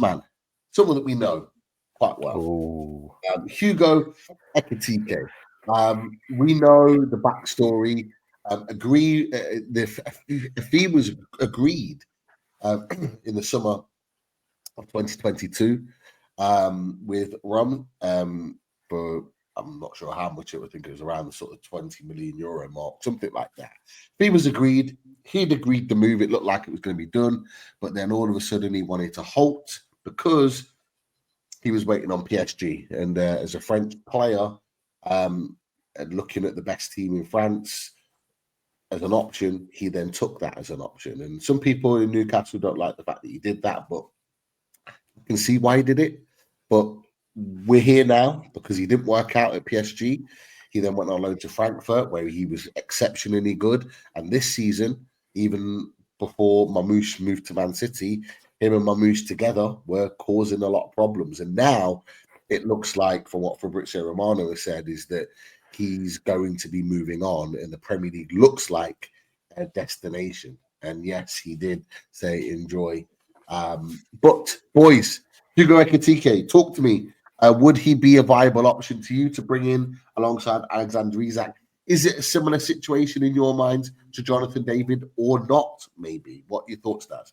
man, someone that we know quite well, Hugo Ekitike. We know the backstory. The fee was agreed in the summer of 2022 with Rum for, I'm not sure how much, I think it was around the sort of 20 million euro mark, something like that. Fee was agreed. He'd agreed to move. It looked like it was going to be done, but then all of a sudden he wanted to halt because he was waiting on PSG. And as a French player, and looking at the best team in France as an option, he then took that as an option. And some people in Newcastle don't like the fact that he did that, but you can see why he did it. But we're here now because he didn't work out at PSG. He then went on loan to Frankfurt, where he was exceptionally good. And this season, even before Mamouche moved to Man City, him and Mamouche together were causing a lot of problems. And now it looks like, from what Fabrizio Romano has said, is that he's going to be moving on, and the Premier League looks like a destination. And yes, he did say enjoy. But boys, Hugo Ekitike, talk to me. Would he be a viable option to you to bring in alongside Alexander Isak? Is it a similar situation in your mind to Jonathan David or not? Maybe. What are your thoughts, Dad?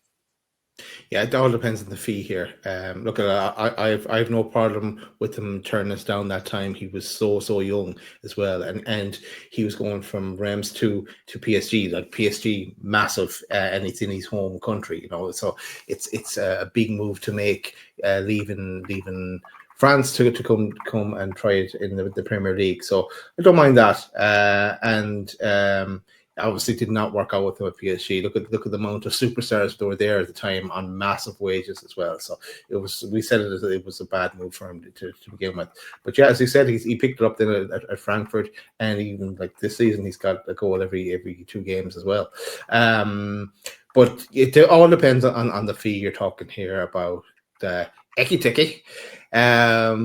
Yeah, it all depends on the fee here. Look, I have no problem with him turning us down that time. He was so young as well, and he was going from Reims to PSG. Like PSG, massive, and it's in his home country, you know. So it's a big move to make, leaving France to come and try it in the Premier League. So I don't mind that, and. Obviously did not work out with him at PSG. Look at the amount of superstars that were there at the time on massive wages as well. So we said it was a bad move for him to begin with. But yeah, as he said, he picked it up then at Frankfurt, and even like this season he's got a goal every 2 games as well. But it all depends on the fee you're talking here about. Ekitike. So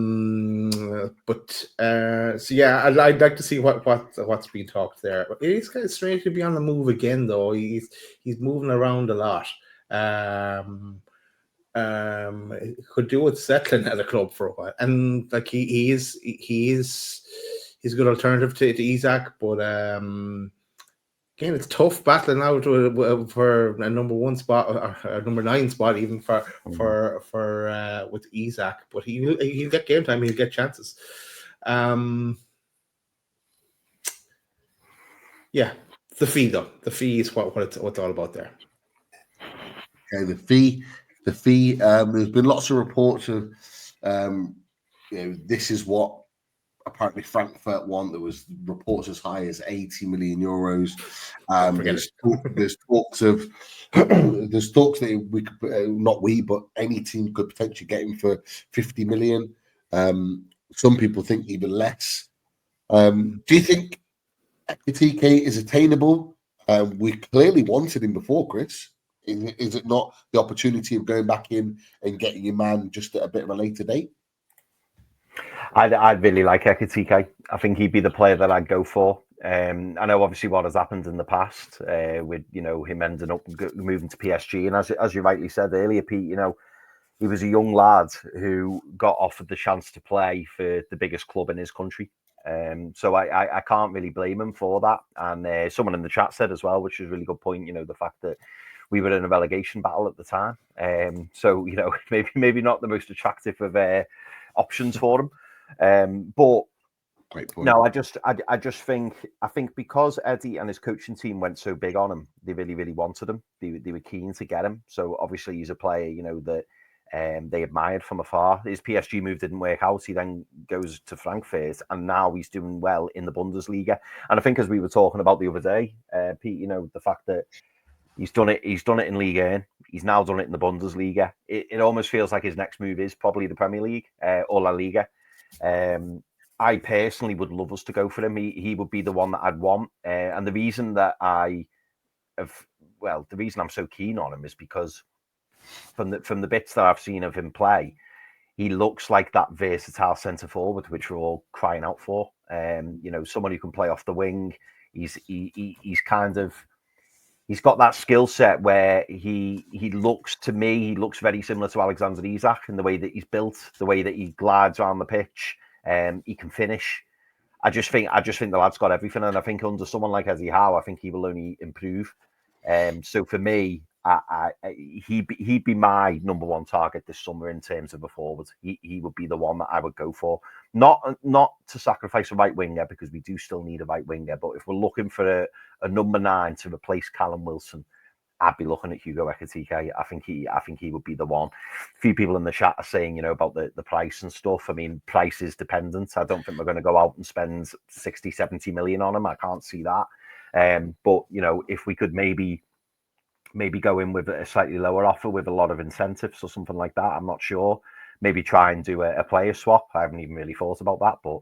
yeah, I'd like to see what's being talked there. But it's kind of strange to be on the move again, though. He's moving around a lot. Could do with settling at a club for a while, and like he is a good alternative to Isak, but again, it's tough battling out for a number 1 spot or a number 9 spot, even for with Isak. But he'll get game time. He'll get chances. Yeah, the fee though. The fee is what it's all about there. Okay, the fee. There's been lots of reports of, this is what apparently Frankfurt want. There was reports as high as 80 million euros. There's talks of that we could, not we, but any team could potentially get him for 50 million. Some people think even less. Do you think Ekitike is attainable? We clearly wanted him before, Chris. Is it not the opportunity of going back in and getting your man just at a bit of a later date? I'd really like Ekitike. I think he'd be the player that I'd go for. I know obviously what has happened in the past with him ending up moving to PSG, and as you rightly said earlier, Pete, he was a young lad who got offered the chance to play for the biggest club in his country. So I can't really blame him for that. And someone in the chat said as well, which is a really good point, the fact that we were in a relegation battle at the time. So maybe not the most attractive of options for him. But great point. No, I think because Eddie and his coaching team went so big on him, they really, really wanted him. They were keen to get him. So obviously he's a player, that they admired from afar. His PSG move didn't work out. He then goes to Frankfurt, and now he's doing well in the Bundesliga. And I think, as we were talking about the other day, Pete, the fact that he's done it in Liga 1. He's now done it in the Bundesliga. It almost feels like his next move is probably the Premier League or La Liga. I personally would love us to go for him. He would be the one that I'd want. And the reason that the reason I'm so keen on him is because from the bits that I've seen of him play, he looks like that versatile centre forward, which we're all crying out for. Someone who can play off the wing. He's he's got that skill set where he looks, to me, he looks very similar to Alexander Isak in the way that he's built, the way that he glides around the pitch. He can finish. I just think the lad's got everything, and I think under someone like Eddie Howe, I think he will only improve. So for me, he'd be my number one target this summer in terms of a forward. He would be the one that I would go for. Not to sacrifice a right winger, because we do still need a right winger. But if we're looking for a number 9 to replace Callum Wilson, I'd be looking at Hugo Ekitike. I think he would be the one. A few people in the chat are saying, about the price and stuff. I mean, price is dependent. I don't think we're going to go out and spend 60, 70 million on him. I can't see that. But if we could maybe go in with a slightly lower offer with a lot of incentives or something like that, I'm not sure. Maybe try and do a player swap. I haven't even really thought about that, but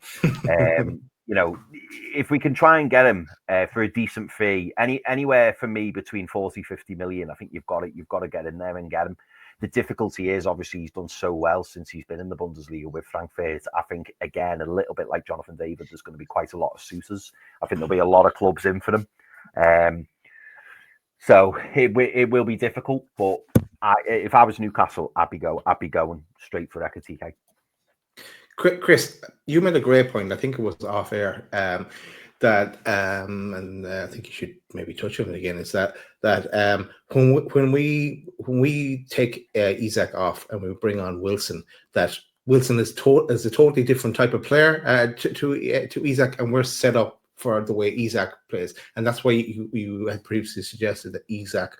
if we can try and get him for a decent fee, anywhere for me between 40, 50 million, I think you've got to get in there and get him. The difficulty is, obviously, he's done so well since he's been in the Bundesliga with Frankfurt. I think, again, a little bit like Jonathan David, there's going to be quite a lot of suitors. I think there'll be a lot of clubs in for him. So it will be difficult, but if I was Newcastle, I'd be going straight for Ekitike. Chris, you made a great point. I think it was off air that, and I think you should maybe touch on it again. Is that when we take Isak off and we bring on Wilson, that Wilson is a totally different type of player to Isak, and we're set up for the way Isak plays, and that's why you had previously suggested that Isak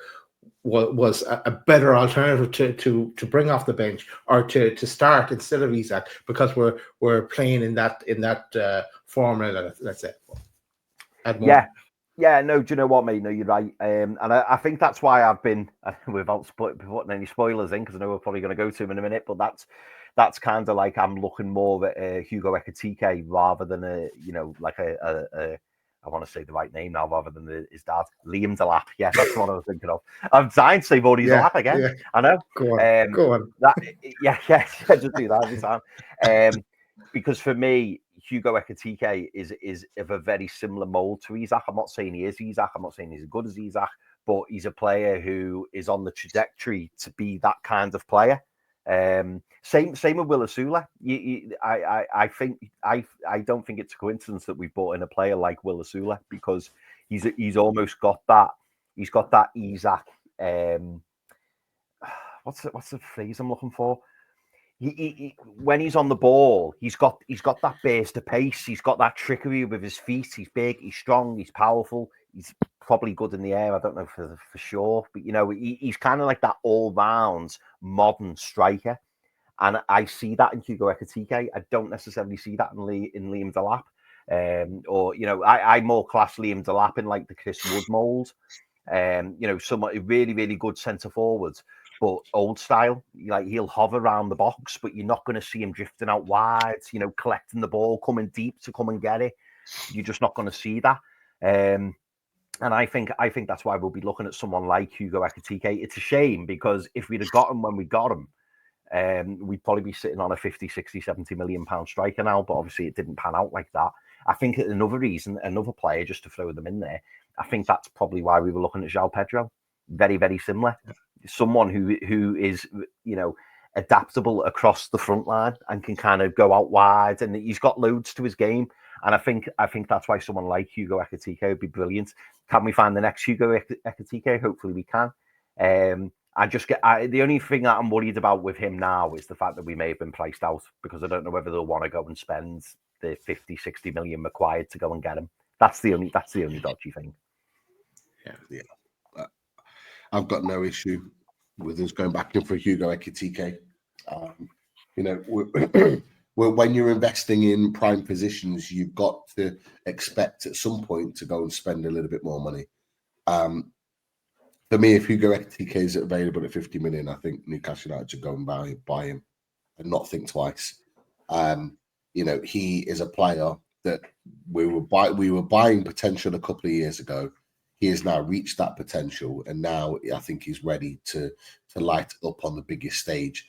was a better alternative to bring off the bench or to start instead of Isak, because we're playing in that formula. Let's say. Yeah. No, do you know what, mate? No, you're right. And I think that's why I've been, without putting any spoilers in, because I know we're probably going to go to him in a minute, but that's kind of like I'm looking more at Hugo Ekitike rather than I want to say the right name now rather than his dad, Liam Delap. Yeah, that's what I was thinking of. I'm dying to say Bodie's Delap again. Yeah. I know. Go on. Just do that every time. Because for me, Hugo Ekitike is of a very similar mold to Isak. I'm not saying he is Isak. I'm not saying he's as good as Isak, but he's a player who is on the trajectory to be that kind of player. Same with Will Asula. I don't think it's a coincidence that we brought in a player like Will Asula, because he's almost got that. He's got that Isak. What's the phrase I'm looking for? He when he's on the ball, he's got that burst of pace. He's got that trickery with his feet. He's big. He's strong. He's powerful. He's probably good in the air. I don't know for sure, but he's kind of like that all-round modern striker, and I see that in Hugo Ekitike. I don't necessarily see that in Liam Delap, I more class Liam Delap in like the Chris Wood mold. Somebody really, really good centre forward, but old style. Like, he'll hover around the box, but you're not going to see him drifting out wide. Collecting the ball, coming deep to come and get it. You're just not going to see that. And I think that's why we'll be looking at someone like Hugo Ekitike. It's a shame, because if we'd have got him when we got him, we'd probably be sitting on a 50, 60, 70 million pound striker now, but obviously it didn't pan out like that. I think another player, just to throw them in there, I think that's probably why we were looking at João Pedro. Very, very similar. Someone who is, adaptable across the front line and can kind of go out wide, and he's got loads to his game. And I think that's why someone like Hugo Ekitike would be brilliant. Can we find the next Hugo Ekitike? Hopefully we can. The only thing that I'm worried about with him now is the fact that we may have been priced out, because I don't know whether they'll want to go and spend the 50, 60 million required to go and get him. That's the only dodgy thing. Yeah. I've got no issue with us going back in for Hugo Ekitike. When you're investing in prime positions, you've got to expect at some point to go and spend a little bit more money. For me, if Hugo Ekitike is available at 50 million, I think Newcastle United should go and buy him and not think twice. He is a player that we were buying potential a couple of years ago. He has now reached that potential, and now I think he's ready to light up on the biggest stage.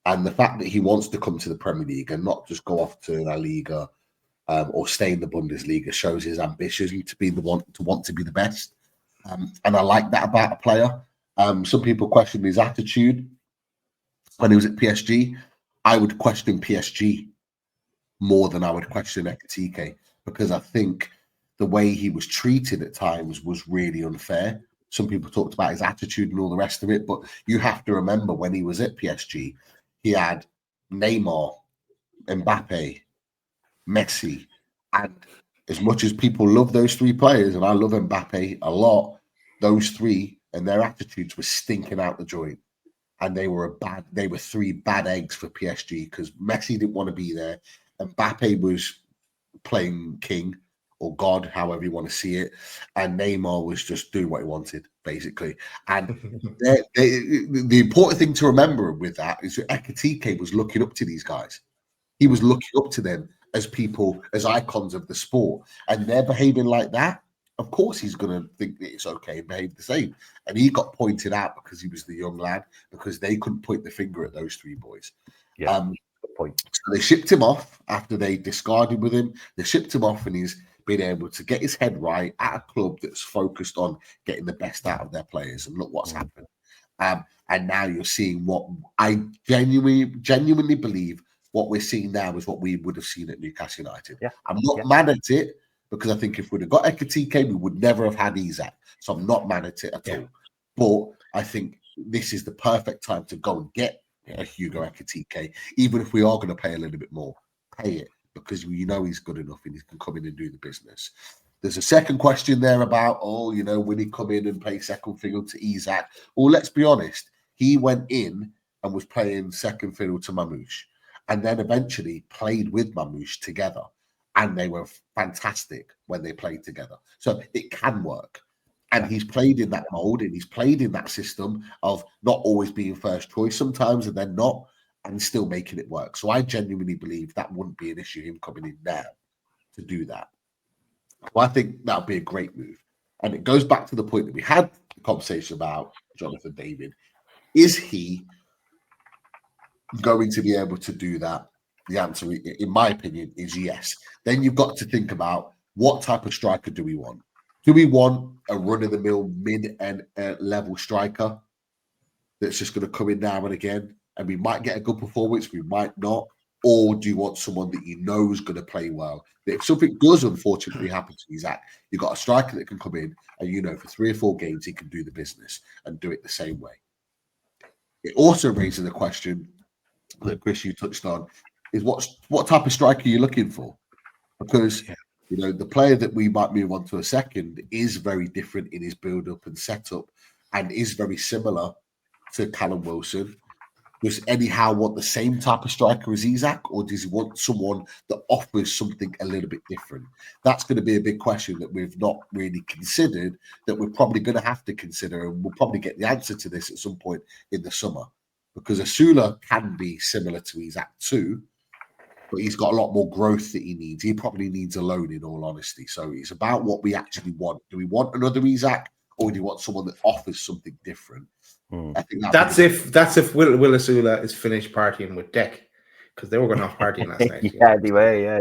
And the fact that he wants to come to the Premier League and not just go off to La Liga or stay in the Bundesliga shows his ambition to be the one to want to be the best. And I like that about a player. Some people question his attitude when he was at PSG. I would question PSG more than I would question Ekitike, because I think the way he was treated at times was really unfair. Some people talked about his attitude and all the rest of it, but you have to remember when he was at PSG, he had Neymar, Mbappe, Messi, and as much as people love those three players, and I love Mbappe a lot, those three and their attitudes were stinking out the joint. And they were three bad eggs for PSG, because Messi didn't want to be there. Mbappe was playing king or God, however you want to see it. And Neymar was just doing what he wanted, basically. And the important thing to remember with that is that Ekitike was looking up to these guys. He was looking up to them as people, as icons of the sport. And they're behaving like that. Of course, he's going to think that it's okay and behave the same. And he got pointed out because he was the young lad, because they couldn't point the finger at those three boys. Yeah, good point. So they shipped him off after they discarded with him. They shipped him off, and he's been able to get his head right at a club that's focused on getting the best out of their players. And look what's happened. And now you're seeing what I genuinely believe what we're seeing now is what we would have seen at Newcastle United. Yeah. I'm not mad at it, because I think if we'd have got Ekitike, we would never have had Isak. So I'm not mad at it at all. But I think this is the perfect time to go and get a Hugo Ekitike, even if we are going to pay a little bit more. Pay it, because we know he's good enough and he can come in and do the business. There's a second question there about, will he come in and play second fiddle to Isak? Well, let's be honest. He went in and was playing second fiddle to Mamouche, and then eventually played with Mamouche together. And they were fantastic when they played together. So it can work. And he's played in that mold, and he's played in that system of not always being first choice sometimes and then not, and still making it work. So I genuinely believe that wouldn't be an issue, him coming in now to do that. Well, I think that would be a great move. And it goes back to the point that we had the conversation about Jonathan David. Is he going to be able to do that? The answer, in my opinion, is yes. Then you've got to think about, what type of striker do we want? Do we want a run-of-the-mill mid and level striker that's just going to come in now and again, and we might get a good performance, we might not? Or do you want someone that you know is going to play well? If something does unfortunately happen to Isak, you've got a striker that can come in, and for 3 or 4 games he can do the business and do it the same way. It also raises the question that Chris, you touched on, is what type of striker are you looking for? Because the player that we might move on to a second is very different in his build-up and setup, and is very similar to Callum Wilson. Does anyhow want the same type of striker as Isak, or does he want someone that offers something a little bit different? That's going to be a big question that we've not really considered, that we're probably going to have to consider, and we'll probably get the answer to this at some point in the summer. Because Asula can be similar to Isak too, but he's got a lot more growth that he needs. He probably needs a loan, in all honesty. So it's about what we actually want. Do we want another Isak, or do you want someone that offers something different? I think that's if Will Asula is finished partying with Deck, because they were going off partying last night. Yeah, they were. Yeah.